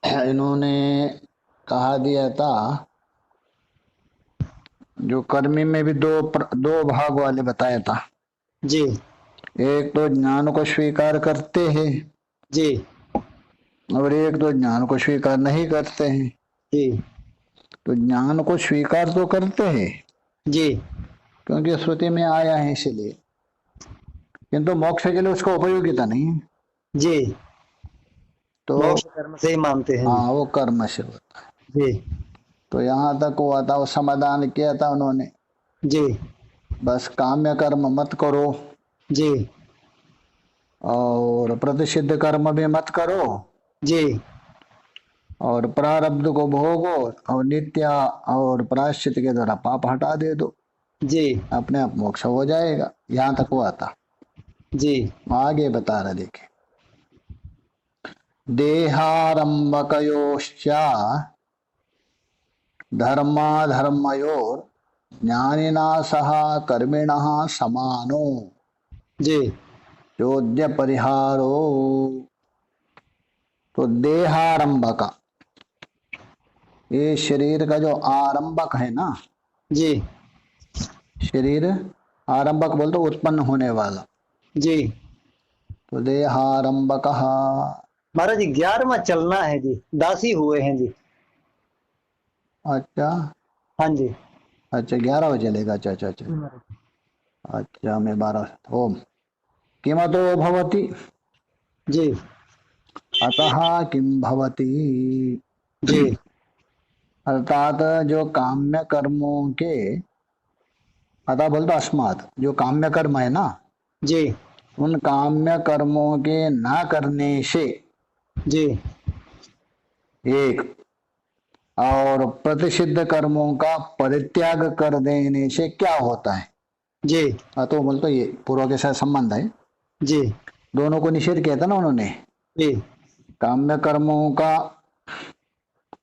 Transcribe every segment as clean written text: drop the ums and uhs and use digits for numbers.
इन्होंने कहा दिया था, जो कर्मी में भी दो भाग वाले बताया था। जी एक तो ज्ञान को स्वीकार करते हैं जी और एक तो ज्ञान को स्वीकार नहीं करते हैं। जी तो ज्ञान को स्वीकार तो करते हैं जी क्योंकि श्रुति में आया है इसलिए, किंतु मोक्ष के लिए उसका उपयोगिता नहीं है। जी। तो मोक्ष कर्म से ही मानते हैं जी। हाँ, वो कर्म से होता है। जी तो यहाँ तक हुआ था, वो समाधान किया था उन्होंने, जी बस काम्य कर्म मत करो जी और प्रतिषिद्ध कर्म भी मत करो जी और प्रारब्ध को भोगो और नित्य और प्रायश्चित के द्वारा पाप हटा दे दो, जी अपने आप मोक्ष हो जाएगा। यहाँ तक हुआ था। जी आगे बता रहा, देखे, देहारंभकयोश्च धर्माधर्मयोर ज्ञानिना सह कर्मिणः समानो जी चोद्य परिहारो। तो देहारंभक, ये शरीर का जो आरंभक है ना, जी शरीर आरंभक बोल तो उत्पन्न होने वाला। जी। तो देहारंभक। महाराज जी 11वां चलना है जी, दासी हुए हैं जी। अच्छा हाँ जी। अच्छा, 11 बजे चलेगा। अच्छा अच्छा अच्छा अच्छा, मैं 12 ओम किमतो भवति जी अतः किम भवति। जी अर्थात जो काम्य कर्मों के, अतः बोलते अस्मात्, जो काम्य कर्म है ना, जी उन काम्य कर्मों के ना करने से जी एक, और प्रतिषिद्ध कर्मों का परित्याग कर देने से क्या होता है। जी हाँ, तो बोलते ये पूर्व के साथ संबंध है। जी दोनों को निषेध किया था ना उन्होंने। जी काम्य कर्मों का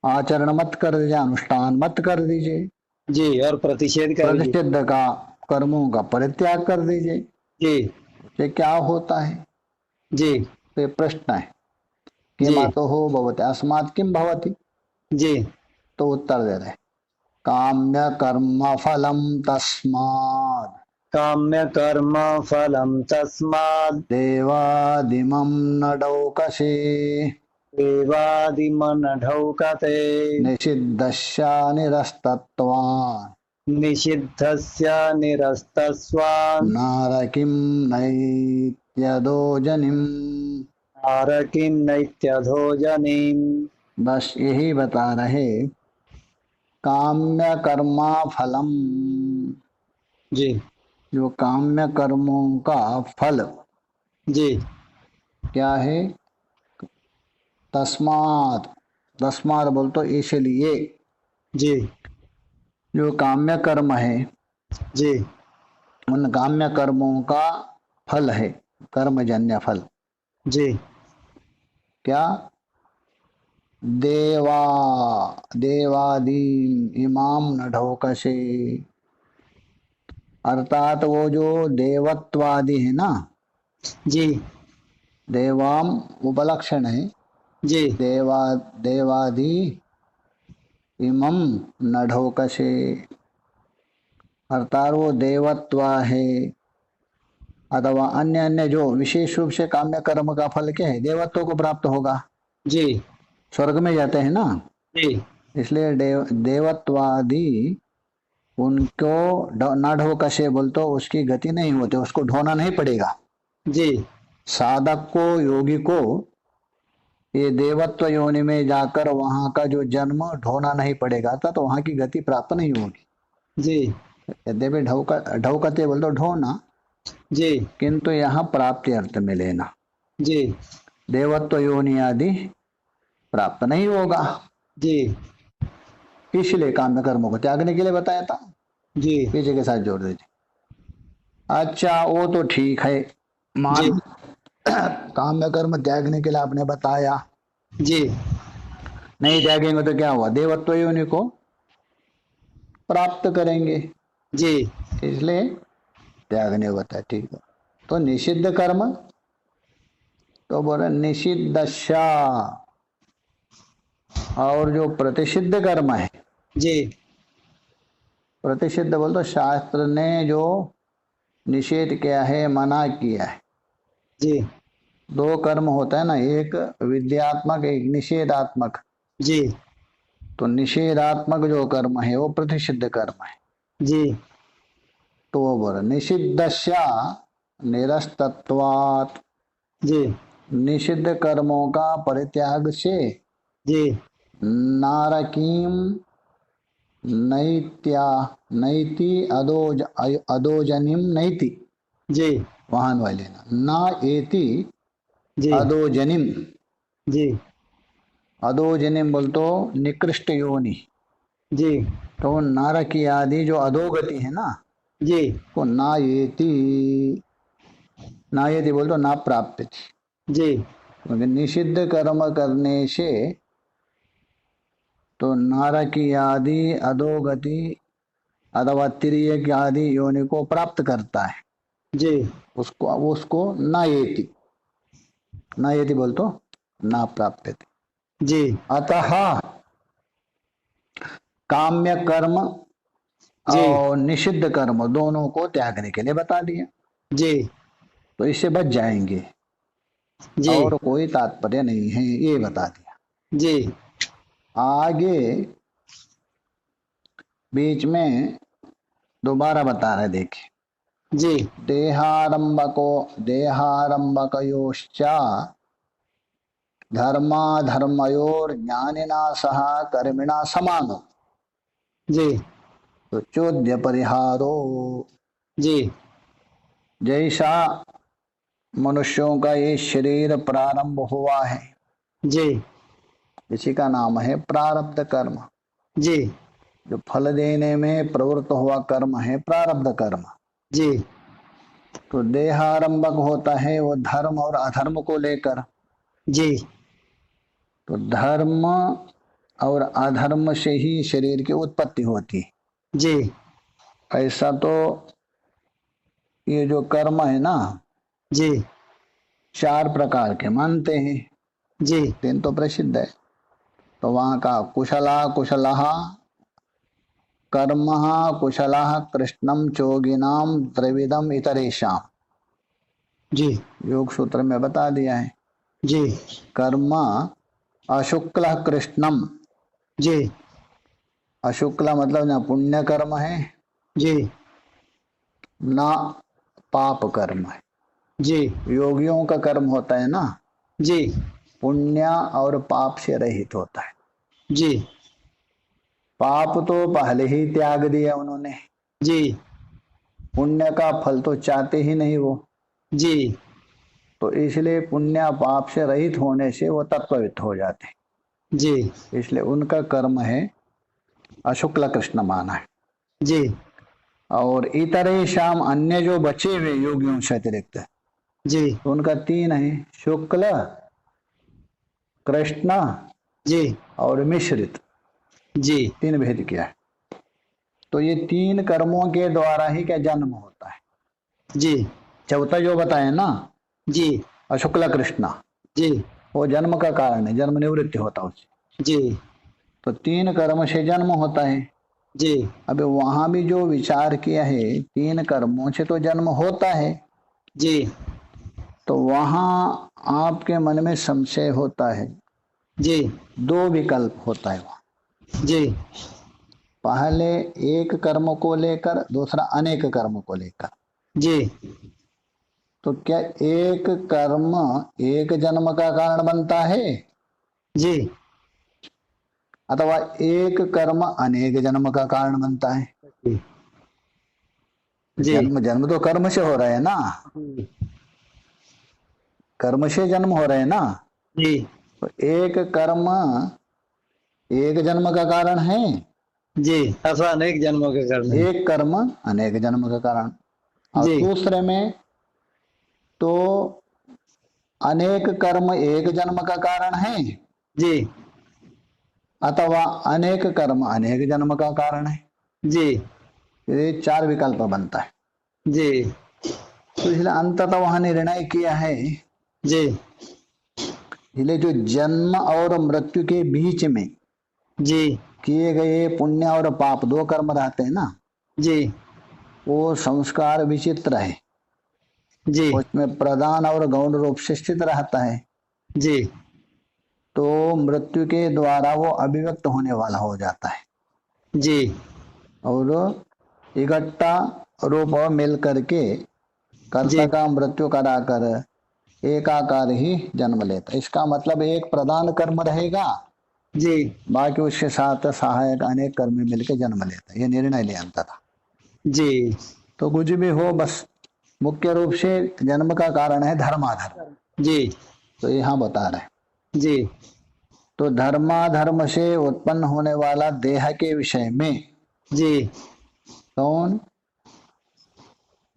आचरण मत कर दीजिए, अनुष्ठान मत कर दीजिए। जी और प्रतिषेध करिए। प्रतिषिद्ध का कर्मों का परित्याग कर दीजिए। जी ये क्या होता है। जी तो ये प्रश्न है कि जी मातो हो भवती अस्मात् किम भवती। जी तो उत्तर दे रहे, काम्य कर्म फलम तस्मात् काम्य कर्म फलम तस्माद् देवादिमं न डौकसे देवादिमनढौकते निषिद्धस्य निरस्तत्वान् निषिद्धस्य निरस्तस्वान् नारकिं नैत्यदो जनिम्। नारकिं नैत्यधो जनिम्। बस यही बता रहे, काम्य कर्मा फलम, जी जो काम्य कर्मों का फल जी क्या है। तस्मात्, तस्मात् बोल तो इसलिए, जी जो काम्य कर्म है जी उन काम्य कर्मों का फल है, कर्मजन्य फल जी क्या। देवा देवादी इमाम न ढोकसे, अर्थात वो जो देवत्वादि है ना, जी देवाम उपलक्षण है, जी देवा देवादि इमम न ढोकसे, अर्थात वो देवत्व है अथवा अन्य अन्य जो विशेष रूप से काम्य कर्म का फल क्या है, देवत्व को प्राप्त होगा, जी स्वर्ग में जाते हैं ना। जी इसलिए देवत्वादि उनको ना ढोकसे बोल तो उसकी गति नहीं होती, उसको ढोना नहीं पड़ेगा। जी साधक को, योगी को ये देवत्व योनि में जाकर वहां का जो जन्म ढोना नहीं पड़ेगा था, तो वहां की गति प्राप्त नहीं होगी। जी यद्यपि ढौकते बोल तो ढोना, जी किंतु यहाँ प्राप्ति अर्थ में लेना, जी देवत्व योनि आदि प्राप्त नहीं होगा। जी इसलिए काम्य कर्मों को त्यागने के लिए बताया था। जी पीछे के साथ जोड़ दीजिए। अच्छा, वो तो ठीक है, जी मान काम्य कर्म त्यागने के लिए आपने बताया, जी नहीं त्यागेंगे तो क्या हुआ, देवत्व योनि को प्राप्त करेंगे, जी इसलिए त्यागने होता है। ठीक है, तो निषिद्ध कर्म, तो बोले निषिद्धस्या, और जो प्रतिषिद्ध कर्म है, जी प्रतिषिद्ध बोल तो शास्त्र ने जो निषेध किया है, मना किया है। जी दो कर्म होता है ना, एक विद्यात्मक एक निषेधात्मक। जी तो निषेधात्मक जो कर्म है वो प्रतिषिद्ध कर्म है। जी तो वो बोल निषिद्धस्य निरस्तत्वात्, जी निषिद्ध कर्मों का परित्याग से जी नारकीम नैत्या नैति अदोजनिम नैति, जी वाहन वाले ना एति जी अदोजनिम। जी अदोजनिम बोल तो निकृष्ट योनि। जी तो नारकी आदि जो अधोगति है ना, जी वो ना येति बोल तो ना प्राप्त थी। जी क्योंकि निषिद्ध कर्म करने से तो नारकी आदि अधोगति अथवा तिर्यक आदि योनि को प्राप्त करता है। जी उसको उसको ना येति बोल तो ना प्राप्त थी। जी अतः काम्य कर्म जी और निषिद्ध कर्म दोनों को त्यागने के लिए बता दिया। जी तो इससे बच जाएंगे जी और कोई तात्पर्य नहीं है, ये बता दिया। जी आगे बीच में दोबारा बता रहे, देखिए। जी देहारंभकयोश्च धर्माधर्मयोर ज्ञानिना सह कर्मिणा समानो, जी तो चोद्य परिहारो। जी जैसा मनुष्यों का ये शरीर प्रारंभ हुआ है, जी इसी का नाम है प्रारब्ध कर्म। जी जो फल देने में प्रवृत्त हुआ कर्म है प्रारब्ध कर्म। जी तो देहारंभक होता है वो धर्म और अधर्म को लेकर। जी तो धर्म और अधर्म से ही शरीर की उत्पत्ति होती है। जी ऐसा तो ये जो कर्म है ना, जी 4 प्रकार के मानते हैं, जी 3 तो प्रसिद्ध है। तो वहां का कुशलः कर्म कुशलः कृष्णम चोगिनाम त्रिविधम इतरेशम, जी योग सूत्र में बता दिया है। जी कर्म अशुक्ल कृष्णम, जी अशुक्ल मतलब ना पुण्य कर्म है जी ना पाप कर्म है। जी योगियों का कर्म होता है ना, जी पुण्य और पाप से रहित होता है। जी पाप तो पहले ही त्याग दिया उन्होंने, जी पुण्य का फल तो चाहते ही नहीं वो। जी तो इसलिए पुण्य पाप से रहित होने से वो तत्ववित्त हो जाते हैं। जी इसलिए उनका कर्म है अशुक्ल कृष्ण माना है। जी और इतरे शाम अन्य जो बचे हुए योगियों से अतिरिक्त, जी तो उनका 3 है, शुक्ल कृष्ण जी और मिश्रित, जी 3 भेद किया है। तो ये 3 कर्मों के द्वारा ही क्या जन्म होता है। जी चौथा जो बताए ना जी अशुक्ल कृष्ण, जी वो जन्म का कारण है, जन्म निवृत्ति होता है उससे। जी तो 3 कर्म से जन्म होता है। जी अभी वहां भी जो विचार किया है 3 कर्मों से तो जन्म होता है। जी तो वहां आपके मन में संशय होता है। जी 2 विकल्प होता है वहां, जी पहले एक कर्म को लेकर, दूसरा अनेक कर्म को लेकर। जी तो क्या एक कर्म एक जन्म का कारण बनता है, जी अथवा एक कर्म अनेक जन्म का कारण बनता है। जी जन्म जन्म तो कर्म से हो रहा है ना, कर्म से जन्म हो रहे हैं ना। जी तो एक कर्म एक जन्म का कारण है, जी ऐसा अनेक जन्मों के कारण है। एक कर्म अनेक जन्म का कारण। और जी दूसरे में तो अनेक कर्म एक जन्म का कारण है, जी अथवा अनेक कर्म अनेक जन्म का कारण है। जी ये 4 विकल्प बनता है। जी तो इसलिए अंततः वहां निर्णय किया है, जी इसलिए जो जन्म और मृत्यु के बीच में जी किए गए पुण्य और पाप दो कर्म रहते हैं ना, जी वो संस्कार विचित्र है, जी उसमें प्रधान और गौण रूप से स्थित रहता है, जी तो मृत्यु के द्वारा वो अभिव्यक्त होने वाला हो जाता है जी और इकट्ठा रूप मिल करके कर्ता जी का मृत्यु कराकर एकाकार ही जन्म लेता है। इसका मतलब एक प्रधान कर्म रहेगा, जी बाकी उसके साथ सहायक अनेक कर्म मिलकर जन्म लेता है, ये निर्णय ले आता था। जी तो कुछ भी हो, बस मुख्य रूप से जन्म का कारण है धर्माधर्म, जी तो यहाँ बता रहे हैं। जी तो धर्माधर्म से उत्पन्न होने वाला देह के विषय में जी कौन,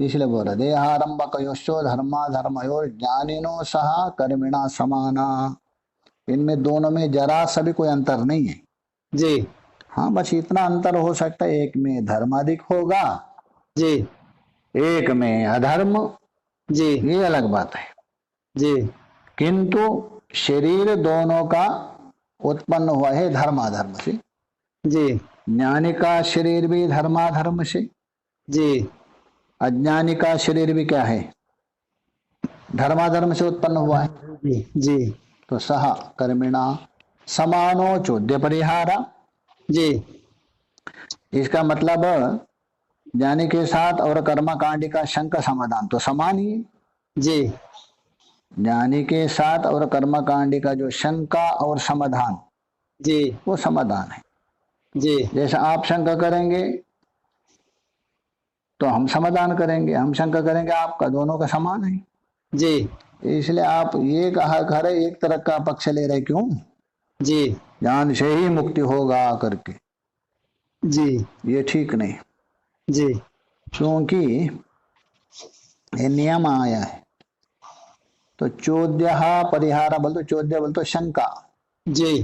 इसलिए बोल रहे देहारंभ कयोश्चो धर्माधर्मयोर ज्ञानिनो सह कर्मिणा समाना, इनमें दोनों में जरा सा भी कोई अंतर नहीं है। जी हाँ, बस इतना अंतर हो सकता है, एक में धर्म अधिक होगा, जी एक में अधर्म, जी ये अलग बात है। जी किंतु शरीर दोनों का उत्पन्न हुआ है धर्माधर्म से, जी ज्ञानी का शरीर भी धर्माधर्म से, जी अज्ञानी का शरीर भी क्या है, धर्माधर्म से उत्पन्न हुआ है। जी जी तो सह कर्मिणा समानो चोद्य परिहारा, जी इसका मतलब ज्ञानी के साथ और कर्मकांडी का शंका समाधान तो समान ही है। जी ज्ञानी के साथ और कर्मकांडी का जो शंका और समाधान, जी वो समाधान है। जी जैसे आप शंका करेंगे तो हम समाधान करेंगे, हम शंका करेंगे आपका, दोनों का समान है। जी इसलिए आप ये कहा करे एक तरह का पक्ष ले रहे क्यों, जी ज्ञान से ही मुक्ति होगा करके, जी ये ठीक नहीं, जी क्योंकि ये नियम आया है। तो चोद्य परिहार बोल, तो चोद्य बोल तो शंका, जी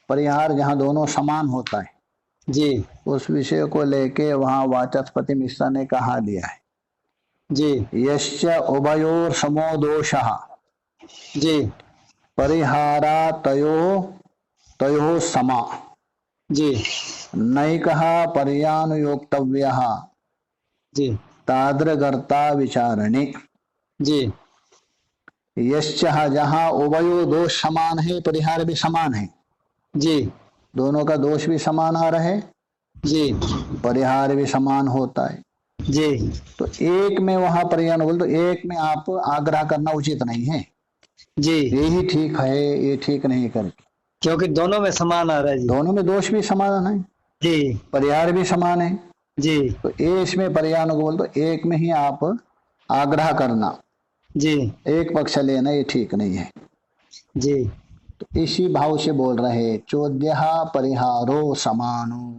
परिहार जहाँ दोनों समान होता है, जी उस विषय को लेके वहां वाचस्पति मिश्रा ने कहा दिया है, जी यश्च उभयोर समो दोषः जी परिहारा तयो तयो समा, जी नैकः पर्यानुयोक्तव्यः जी तादृगर्ता विचारणे। जी यश्च, जहाँ उभयो दोष समान है, परिहार भी समान है, जी दोनों का दोष भी समान आ रहा है, जी परिहार भी समान होता है। जी तो एक में वहां परिहार बोल, तो एक में आप आग्रह करना उचित नहीं है, जी ये ही ठीक है, ये ठीक नहीं करके, क्योंकि दोनों में समान आ रहा है जी। दोनों में दोष भी समान है, जी परिहार भी समान है, जी तो इसमें परिहार को बोल, तो एक में ही आप आग्रह करना, जी एक पक्ष लेना, ये ठीक नहीं है। जी तो इसी भाव से बोल रहे चोद्य परिहारो समानो,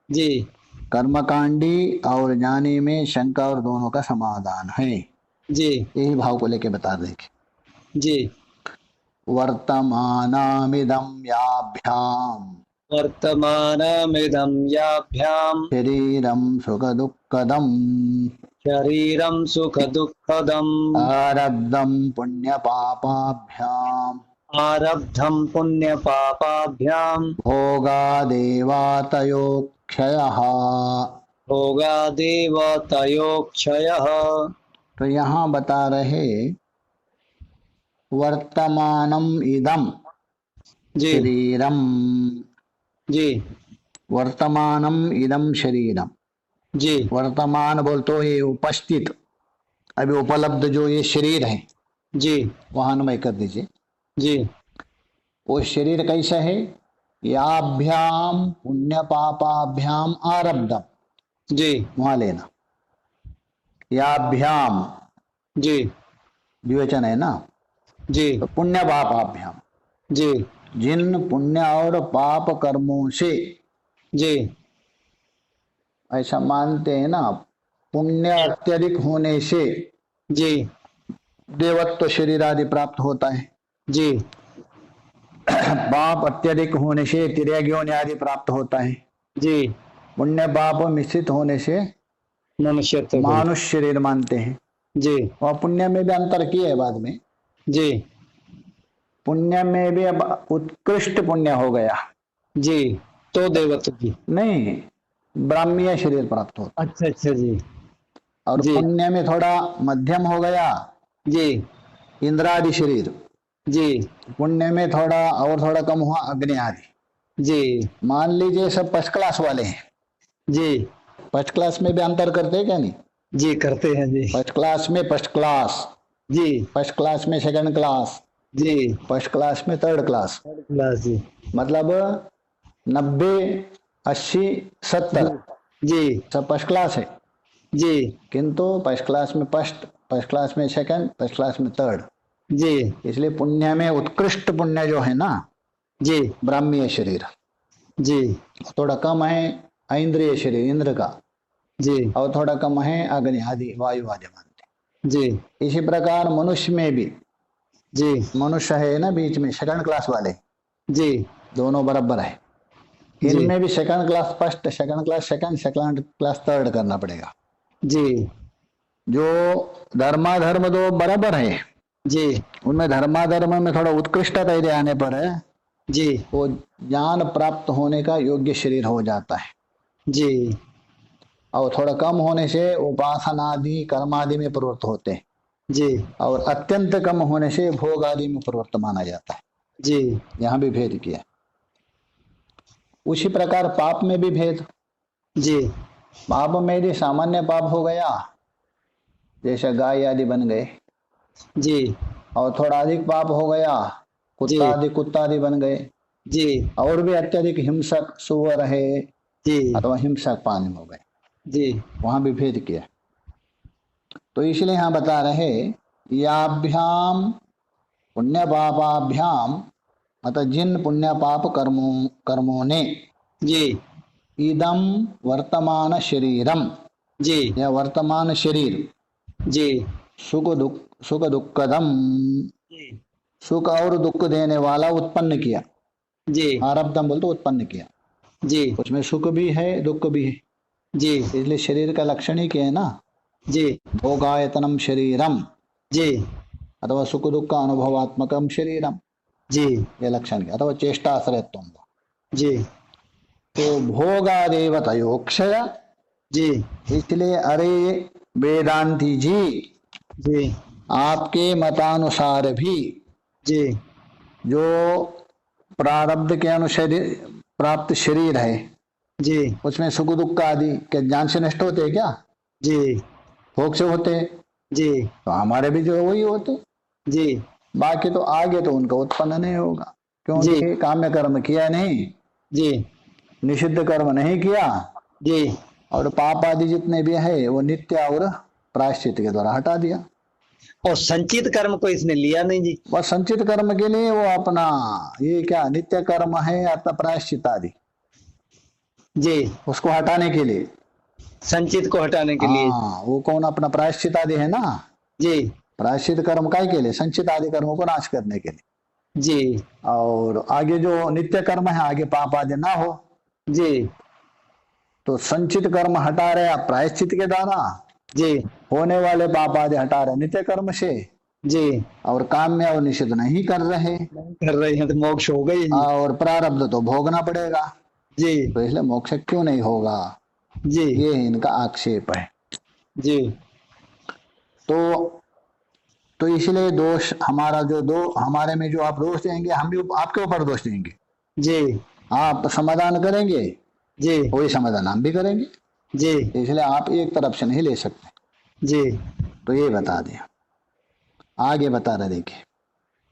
जी कर्मकांडी और ज्ञानी में शंका और दोनों का समाधान है, जी यही भाव को लेके बता देखे। जी वर्तमानामिदं याभ्याम वर्तमानमिदं याभ्याम शरीरं सुख दुःखदम् शरीरं सुख दुःखदम् आरब्धं पुण्य पापाभ्याम आरब्धं पुण्य पापाभ्याम भोगादेवातयोक्षयः। भोगादेव तयोक्षयः। तो यहाँ बता रहे वर्तमानम इदम जी शरीरम, जी वर्तमानम इदम शरीरम, जी वर्तमान बोल तो ये उपस्थित, अभी उपलब्ध जो ये शरीर है, जी वहां अन्वय कर दीजिए। जी वो शरीर कैसा है, याभ्याम पुण्य पापाभ्याम आरब्धम, जी वहां लेना, याभ्याम जी द्विवचन है ना, जी तो पुण्य पापाभ्याम, जी जिन पुण्य और पाप कर्मों से, जी ऐसा मानते हैं ना, पुण्य अत्यधिक होने से जी देवत्व शरीर आदि प्राप्त होता है, जी पाप अत्यधिक होने से तिर्यग्योनि आदि प्राप्त होता है, जी पुण्य पाप मिश्रित होने से मनुष्य मानुष शरीर मानते हैं। जी और पुण्य में भी अंतर किया है बाद में, जी पुण्य में भी अब उत्कृष्ट पुण्य हो गया, जी तो देवत्व की। नहीं, ब्राह्मीय शरीर प्राप्त होता। अच्छा अच्छा जी। और जी पुण्य में थोड़ा मध्यम हो गया, जी इंद्रादि शरीर। जी पुण्य में थोड़ा और थोड़ा कम हुआ, अग्नि आदि। जी मान लीजिए सब फर्स्ट क्लास वाले हैं। जी फर्स्ट क्लास में भी अंतर करते हैं क्या? नहीं। जी करते हैं जी। फर्स्ट क्लास में फर्स्ट क्लास, जी फर्स्ट क्लास में सेकंड क्लास, जी फर्स्ट क्लास में थर्ड क्लास। थर्ड क्लास जी। मतलब 90, 80, जी 70 जी सब फर्स्ट क्लास है। जी किंतु फर्स्ट क्लास में फर्स्ट, फर्स्ट क्लास में सेकंड, फर्स्ट क्लास में थर्ड। जी इसलिए पुण्य में उत्कृष्ट पुण्य जो है ना, जी ब्राह्मीय शरीर, जी थोड़ा कम है ऐन्द्रिय शरीर इंद्र का, जी और थोड़ा कम है अग्नि आदि वायु आदि मानते। जी इसी प्रकार मनुष्य में भी, जी मनुष्य है ना बीच में सेकंड क्लास वाले, जी दोनों बराबर है। जी इनमें भी second class first, second class second, second class third करना पड़ेगा। जी जो धर्माधर्म दो बराबर है, जी उनमें धर्माधर्म में थोड़ा उत्कृष्टता यदि आने पर है, जी वो ज्ञान प्राप्त होने का योग्य शरीर हो जाता है। जी और थोड़ा कम होने से उपासना आदि कर्म आदि में प्रवृत्त होते हैं, जी और अत्यंत कम होने से भोग आदि में प्रवृत्त माना जाता है। जी यहाँ भी भेद किया। उसी प्रकार पाप में भी भेद। जी पाप में यदि सामान्य पाप हो गया, जैसे गाय आदि बन गए, जी और थोड़ा अधिक पाप हो गया, जी कुत्ता आदि बन गए, जी और भी अत्यधिक हिंसक सुअर है जी अथवा हिंसक पानी हो गए, जी वहां भी भेद किया। तो इसलिए यहाँ बता रहे, याभ्याम पुण्य पापाभ्याम, मतलब जिन पुण्य पाप कर्मों ने, जी इदम वर्तमान शरीरम, जी यह वर्तमान शरीर, जी सुख दुखदम, सुख और दुख देने वाला उत्पन्न किया। जी आरब्धम बोलते उत्पन्न किया। जी उसमें सुख भी है दुख भी है, जी इसलिए शरीर का लक्षण ही क्या है ना, जी भोगायतनम शरीरम, जी अथवा सुख दुख का अनुभवात्मकम शरीरम, जी ये लक्षण क्या, अथवा चेष्टाश्रयत्वम। जी तो भोगादेव तयोक्षय, जी इसलिए अरे वेदांती जी, जी आपके मतानुसार भी जी जो प्रारब्ध के अनुसार प्राप्त शरीर है, जी उसमें सुख दुख आदि के ज्ञान से नष्ट होते हैं क्या? जी भोग से होते हैं। जी तो हमारे भी जो वही होते, जी बाकी तो आगे तो उनका उत्पन्न नहीं होगा, जी क्योंकि काम्य कर्म किया नहीं, जी निषिद्ध कर्म नहीं किया, जी और पाप आदि जितने भी है वो नित्य और प्रायश्चित के द्वारा हटा दिया। और संचित कर्म को इसने लिया नहीं जी। बस संचित कर्म के लिए वो अपना, ये क्या नित्य कर्म है अर्थात प्रायश्चित आदि, जी उसको हटाने के लिए। संचित को हटाने के लिए। हाँ, वो कौन अपना प्रायश्चित आदि है ना, जी प्रायश्चित कर्म काय के लिए, संचित आदि कर्मों को नाश करने के लिए। जी और आगे जो नित्य कर्म है, आगे पाप आदि ना हो, जी तो संचित कर्म हटा रहे आप प्रायश्चित के द्वारा, जी होने वाले पाप आदि हटा रहे नित्य कर्म से, जी और काम्य और निषिद्ध नहीं कर रहे, कर रहे हैं तो मोक्ष हो गई जी। और प्रारब्ध तो भोगना पड़ेगा, जी तो इसलिए मोक्ष क्यों नहीं होगा, जी ये इनका आक्षेप है। जी तो इसलिए दोष हमारा जो दो हमारे में जो आप दोष देंगे, हम भी आपके ऊपर दोष देंगे। जी आप समाधान करेंगे, जी वही समाधान हम भी करेंगे, जी इसलिए आप एक तरफ से नहीं ले सकते। जी तो ये बता दिया। आगे बता रहे देखिए,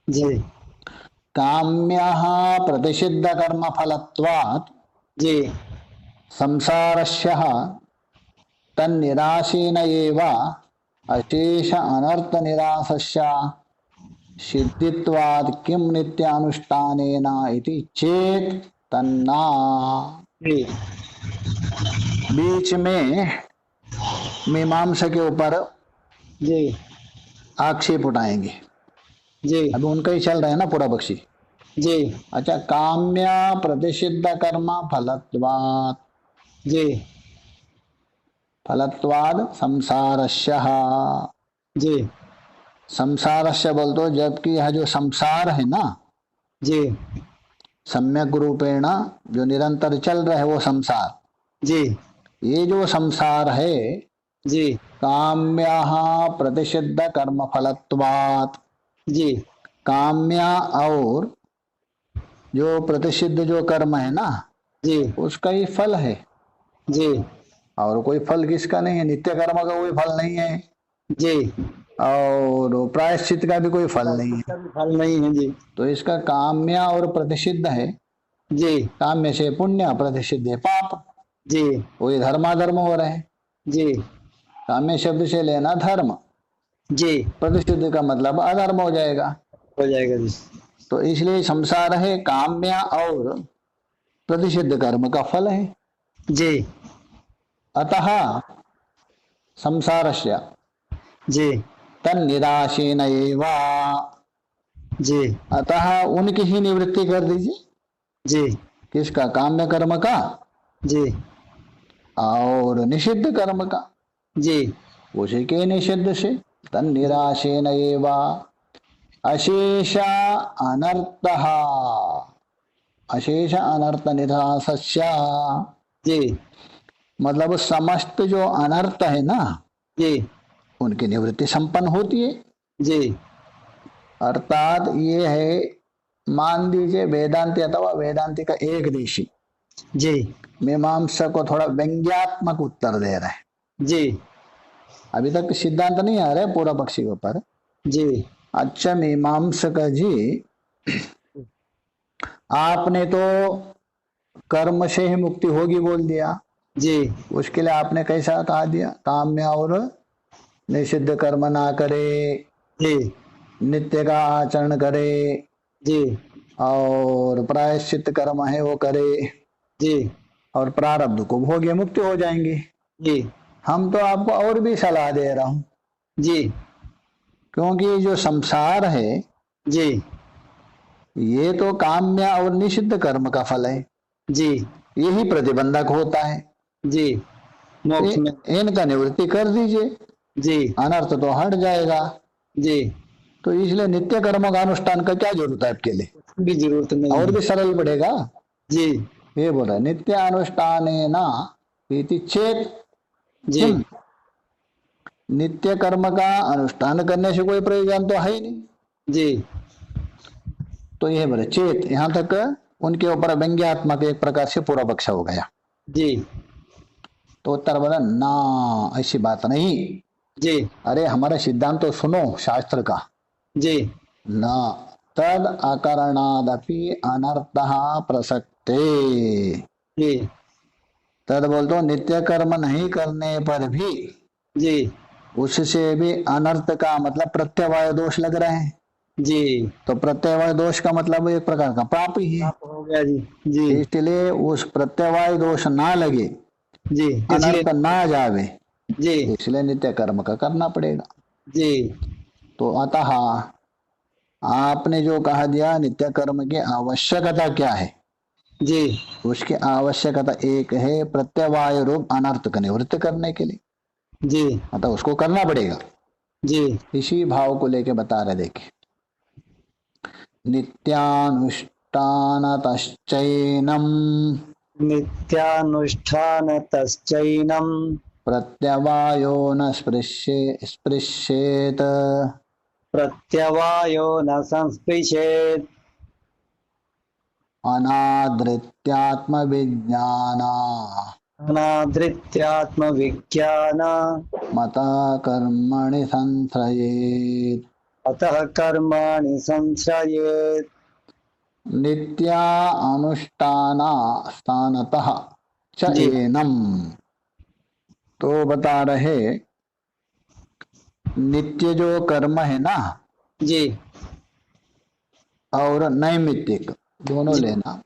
जी काम्य प्रतिषिद्ध कर्म फलत्वात् जी संसारस्य तन्निराशेन एव अशेष अनर्थ निराशस्य सिद्धित्वात् किम नित्यानुष्ठानेन इति चेत तन्ना। जी बीच में मीमांसा के ऊपर जी आक्षेप उठाएंगे। जी अभी उनका ही चल रहा है ना पूरा बख्शी। जी अच्छा, काम्य प्रतिषिद्ध कर्म फलत्वात्, जी फलत्वाद संसारस्य, जी संसारस्य बोल दो, जबकि यह जो संसार है ना, जी सम्यक रूपेण जो निरंतर चल रहा है वो संसार, जी ये जो संसार है जी काम्याः प्रतिषिद्ध कर्म फलत्वात्, जी काम्या और जो प्रतिषिद्ध जो कर्म है ना जी उसका ही फल है, जी और कोई फल किसका नहीं है, नित्य कर्म का कोई फल नहीं है जी। और प्रायश्चित का भी कोई फल नहीं है। इसका भी फल नहीं है जी। तो इसका काम्या और प्रतिषिद्ध है, जी काम्य से पुण्य, प्रतिषिद्ध है पाप, जी वही धर्माधर्म हो रहे हैं। जी काम्य शब्द से लेना धर्म, जी प्रतिषिद्ध का मतलब अधर्म हो जाएगा। हो जाएगा जी। तो इसलिए संसार है काम्य और प्रतिषिद्ध कर्म का फल है। जी अतः संसारस्य जी तन्निराशेन एव, जी अतः उनकी ही निवृत्ति कर दीजिए। जी किसका? काम्य कर्म का जी और निषिद्ध कर्म का, जी उसी के निषिद्ध से। तन्निराशेन एव अशेष अनर्थः, अशेष अनर्थ निराशस्य, जी मतलब समस्त जो अनर्थ है ना जी उनकी निवृत्ति संपन्न होती है। जी अर्थात ये है, मान लीजिए वेदांति अथवा वेदांति का एक देशी जी मीमांसा को थोड़ा व्यंग्यात्मक उत्तर दे रहे हैं। जी अभी तक सिद्धांत नहीं आ रहा है पूरा पक्षी के ऊपर। जी अच्छा मीमांसक जी, आपने तो कर्म से ही मुक्ति होगी बोल दिया, जी उसके लिए आपने कैसा कहा दिया? काम्य और निषिद्ध कर्म ना करे, जी नित्य का आचरण करे जी और प्रायश्चित कर्म है वो करे जी और प्रारब्ध को भोगे मुक्ति हो जाएंगे। जी हम तो आपको और भी सलाह दे रहा हूं, जी क्योंकि जो संसार है जी ये तो काम्य और निषिद्ध कर्म का फल है, जी यही प्रतिबंधक होता है। जी मोक्ष में इनका निवृत्ति कर दीजिए, जी अनर्थ तो हट जाएगा। जी तो इसलिए नित्य कर्मों का अनुष्ठान का क्या जरूरत है आपके लिए? भी जरूरत नहीं और है। भी सरल पड़ेगा। जी ये बोल रहा है नित्य अनुष्ठान ना इति चेत जी किम, नित्य कर्म का अनुष्ठान करने से कोई प्रयोजन तो है ही नहीं। जी तो यह बोले चेत, यहां तक उनके ऊपर व्यंग्यात्मक एक प्रकार से पूरा पक्ष हो गया। जी तो उत्तर बोला ना, ऐसी बात नहीं। जी अरे हमारा सिद्धांत तो सुनो शास्त्र का। जी न तद अकरणादपि अनर्थः प्रसक्ते, जी तद बोल तो नित्य कर्म नहीं करने पर भी जी उससे भी अनर्थ का मतलब प्रत्यवाय दोष लग रहे हैं। जी तो प्रत्यवाय दोष का मतलब एक प्रकार का पाप ही है, हो गया जी। जी इसलिए उस प्रत्यवाय दोष ना लगे, जी अनर्थ ना जावे, जी इसलिए नित्य कर्म का करना पड़ेगा। जी तो अतः आपने जो कहा दिया नित्य कर्म की आवश्यकता क्या है, जी उसकी आवश्यकता एक है प्रत्यवाय रूप अनर्थ का निवृत्त करने के लिए, जी अतः उसको करना पड़ेगा। जी इसी भाव को लेके बता रहे, देखिए नित्यानुष्ठानतश्चैनम नित्यानुष्ठान तश्चैनम प्रत्यवायो न स्पृश्येत प्रत्यवायो न संस्पृशेत् अनादृत्यात्म विज्ञाना अनादृत्यात्मविज्ञान मत कर्मणि संश्रयेत्। अतः कर्माणि संश्रयेत्। नित्या अनुष्ठाना स्थानतः च जी एनम, तो बता रहे नित्य जो कर्म है ना जी और नैमित्तिक दोनों जी लेना।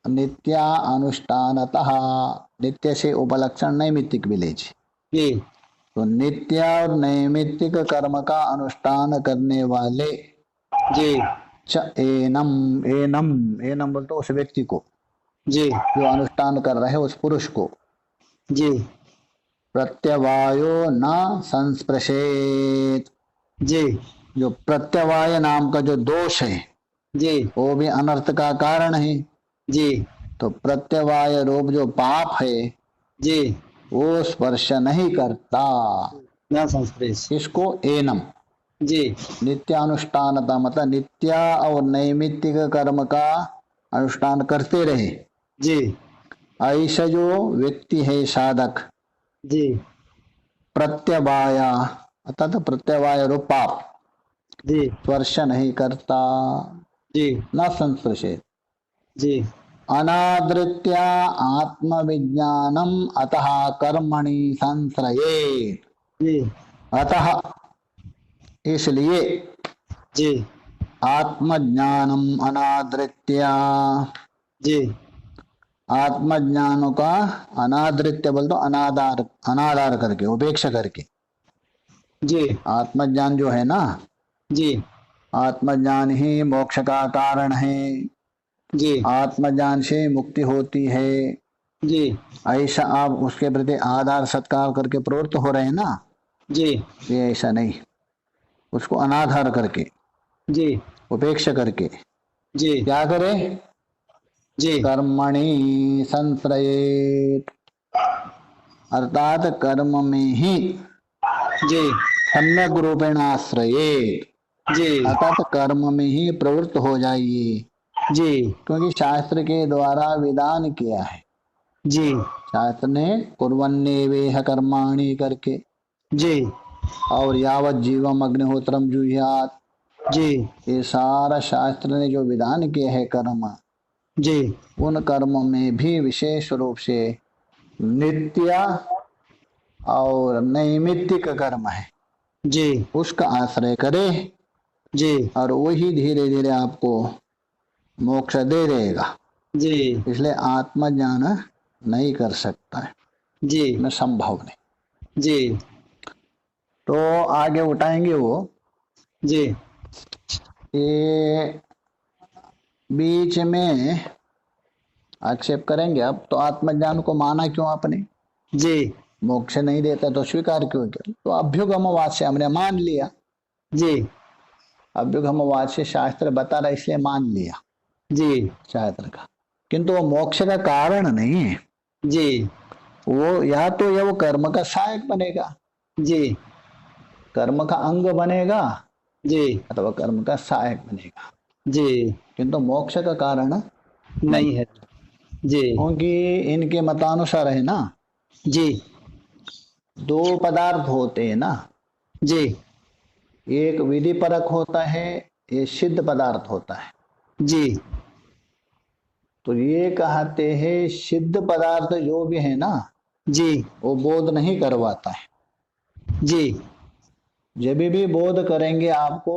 नित्या अनुष्ठानतः, नित्य से उपलक्षण नैमित्तिक भी लीजिए। जी तो नित्य और नैमित्तिक कर्म का अनुष्ठान करने वाले जी च एनम, एनम एनम बोलते उस व्यक्ति को जी जो अनुष्ठान कर रहे उस पुरुष को, जी प्रत्यवायो न संस्पृशेत, जी जो प्रत्यवाय नाम का जो दोष है जी वो भी अनर्थ का कारण है। जी तो प्रत्यवाय रूप जो पाप है जी वो स्पर्श नहीं करता। न संस्पृश। इसको एनम जी नित्यानुष्ठानता मतलब नित्य और नैमित्तिक कर्म का अनुष्ठान करते रहे, जी ऐसा जो व्यक्ति है साधक, जी प्रत्यवाय अर्थात प्रत्यवाय रूप पाप जी स्पर्श नहीं करता, जी न संस्पृशे। जी अनादृत्या आत्मविज्ञानम अतः कर्मणि संश्रये। जी अतः इसलिए जी आत्मज्ञानम अनादृत्या, जी आत्मज्ञान का अनादृत्य बोल दो, अनादार अनादार करके उपेक्षा करके। जी आत्मज्ञान जो है ना, जी आत्मज्ञान ही मोक्ष का कारण है, जी आत्मज्ञान से मुक्ति होती है। जी ऐसा आप उसके प्रति आदर सत्कार करके प्रवृत्त हो रहे हैं ना, जी ये ऐसा नहीं, उसको अनाधार करके जी उपेक्षा करके जी क्या करे, जी कर्मणि संश्रयेत, अर्थात कर्म में ही जी सम्यक रूपेण आश्रयेत, जी अर्थात कर्म में ही प्रवृत्त हो जाइए। जी क्योंकि शास्त्र के द्वारा विधान किया है, जी शास्त्र ने कुर्वन्नेवेह कर्माणि करके, जी और यावत जीवम अग्निहोत्रम जुह्यात, जी ये सारा शास्त्र ने जो विधान किए हैं कर्म, जी उन कर्म में भी विशेष रूप से नित्य और नैमित्तिक कर्म है, जी उसका आश्रय करे जी और वही धीरे धीरे आपको मोक्ष दे देगा। जी इसलिए आत्मज्ञान नहीं कर सकता है, जी में संभव नहीं। जी तो आगे उठाएंगे वो, जी ये बीच में आक्षेप करेंगे अब, तो आत्मज्ञान को माना क्यों आपने, जी मोक्ष नहीं देता तो स्वीकार क्यों किया, तो अभ्युगमवाद से हमने मान लिया, जी अभ्युगमवाद से शास्त्र बता रहा इसलिए मान लिया जी शास्त्र का, किंतु वो मोक्ष का कारण नहीं है। जी वो या तो ये वो कर्म का सहायक बनेगा, जी कर्म का अंग बनेगा, जी अथवा कर्म का सहायक बनेगा, जी किंतु मोक्ष का कारण नहीं। नहीं है। जी क्योंकि इनके मतानुसार है ना, जी दो पदार्थ होते हैं ना, जी एक विधि परक होता है, ये सिद्ध पदार्थ होता है। जी तो ये कहते हैं सिद्ध पदार्थ जो भी है ना, जी वो बोध नहीं करवाता है। जी जब भी बोध करेंगे आपको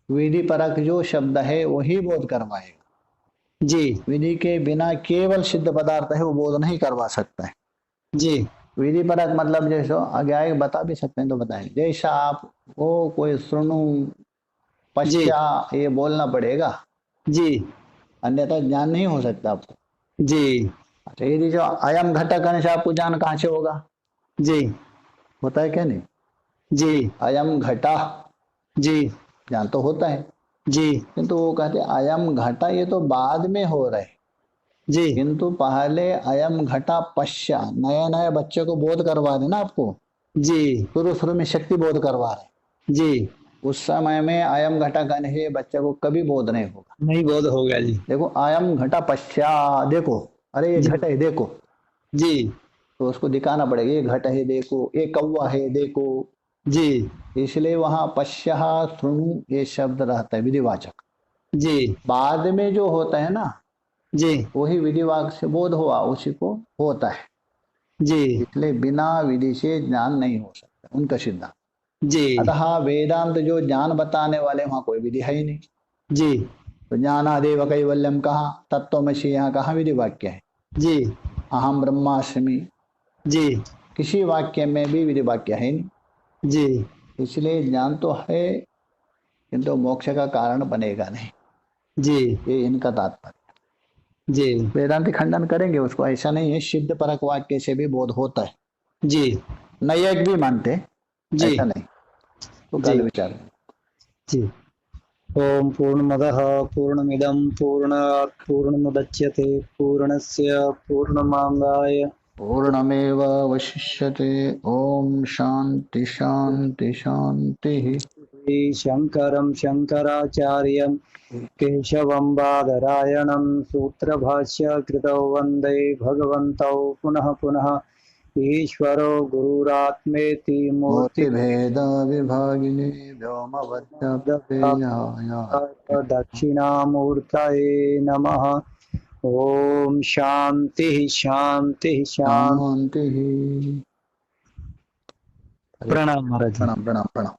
विधि परक जो शब्द है वही बोध करवाएगा। जी विधि के बिना केवल सिद्ध पदार्थ है वो बोध नहीं करवा सकता है। जी विधि परक मतलब जैसे आगे आगे बता भी सकते हैं तो बताएं, जैसा आप वो कोई सुनु जी पश्चा ये बोलना पड़ेगा, जी अन्यथा ज्ञान नहीं हो सकता आपको। जी अच्छा, यदि जो अयम घटक करने से आपको ज्ञान कहाँ से होगा, जी होता है क्या नहीं, जी अयम घटा जी ज्ञान तो होता है, जी किंतु वो कहते अयम घटा ये तो बाद में हो रहा है, जी किंतु पहले अयम घटा पश्चा, नए नए बच्चे को बोध करवा देना आपको, जी शुरू शुरू में शक्ति बोध करवा रहे, जी उस समय में अयम घटा कहने से बच्चे को कभी बोध नहीं होगा। नहीं बोध होगा जी। देखो अयम घटा पश्चा, देखो अरे ये जी घट है देखो, जी तो उसको दिखाना पड़ेगा ये घट है देखो, ये कौवा है देखो, जी इसलिए वहां पश्चा श्रृणु ये शब्द रहता है विधिवाचक। जी बाद में जो होता है ना जी वही विधिवाचक से बोध हुआ उसी को होता है, जी इसलिए बिना विधि से ज्ञान नहीं हो सकता उनका सिद्धांत। जी अतः वेदांत जो ज्ञान बताने वाले वहां कोई विधि है ही नहीं। जी तो ज्ञानादेव कैवल्यम कहा, तत्वमसि यहाँ कहाँ विधि वाक्य है, जी अहम ब्रह्मास्मि जी किसी वाक्य में भी विधि वाक्य है नहीं। जी इसलिए ज्ञान तो है किंतु मोक्ष का कारण बनेगा नहीं, जी ये इनका तात्पर्य। जी वेदांति खंडन करेंगे उसको, ऐसा नहीं है, सिद्ध परक वाक्य से भी बोध होता है, जी नैयिक भी मानते जी ऐसा नहीं, तो जी कल विचार। जी ओम पूर्णमदः पूर्णमिदं पूर्णात् पूर्णमुदच्यते पूर्णस्य पूर्णमादाय पूर्णमेवावशिष्यते। ओम शांति शांति शांति। शंकरं शंकराचार्यं केशवं बादरायणं सूत्रभाष्य कृतौ वन्दे भगवन्तौ पुनः पुनः ईश्वरो गुरुरात्मेति मूर्ति मूर्तिभेद विभागिने व्योमवद्व्याप्तदेहाय। दक्षिणामूर्तये नमः। ओम शांति शांति शांति। शांति। प्रणाम महाराज जी। प्रणाम प्रणाम प्रणाम।